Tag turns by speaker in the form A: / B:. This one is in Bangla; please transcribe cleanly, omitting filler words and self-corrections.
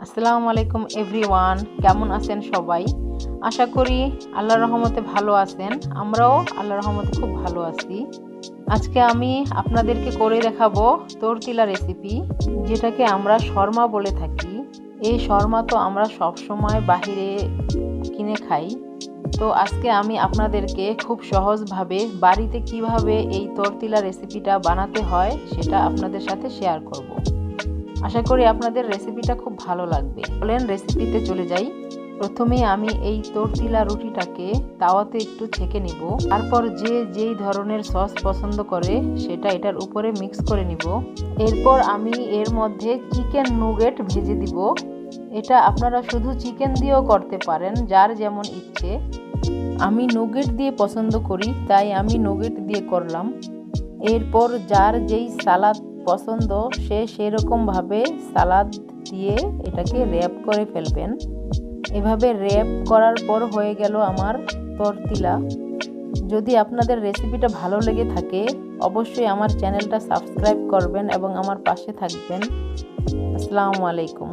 A: আসসালামু আলাইকুম এভরিওয়ান, কেমন আছেন সবাই? আশা করি আল্লাহর রহমতে ভালো আছেন। আমরাও আল্লাহর রহমতে খুব ভালো আছি। আজকে আমি আপনাদেরকে করে দেখাবো তরতিলা রেসিপি, যেটাকে আমরা শর্মা বলে থাকি। এই শর্মা তো আমরা সব সময় বাহিরে কিনে খাই। তো আজকে আমি আপনাদেরকে খুব সহজভাবে বাড়িতে কিভাবে এই তরতিলা রেসিপিটা বানাতে হয় সেটা আপনাদের সাথে শেয়ার করব। আশা করি আপনাদের রেসিপিটা খুব ভালো লাগবে। চলেন রেসিপিতে চলে যাই। প্রথমেই আমি এই তরতিলা রুটিটাকে তাওয়াতে একটু ছেঁকে নিব। তারপর যে যেই ধরনের সস পছন্দ করে সেটা এটার উপরে মিক্স করে নিব। এরপর আমি এর মধ্যে চিকেন নুগেট ভেজে দিব। এটা আপনারা শুধু চিকেন দিয়েও করতে পারেন, যার যেমন ইচ্ছে। আমি নুগেট দিয়ে পছন্দ করি, তাই আমি নুগেট দিয়ে করলাম। এরপর যার যেই সালাদ পছন্দ সে সেরকমভাবে সালাদ দিয়ে এটাকে র্যাপ করে ফেলবেন। এভাবে র্যাপ করার পর হয়ে গেল আমার তরতিলা। যদি আপনাদের রেসিপিটা ভালো লেগে থাকে অবশ্যই আমার চ্যানেলটা সাবস্ক্রাইব করবেন এবং আমার পাশে থাকবেন। আসসালামু আলাইকুম।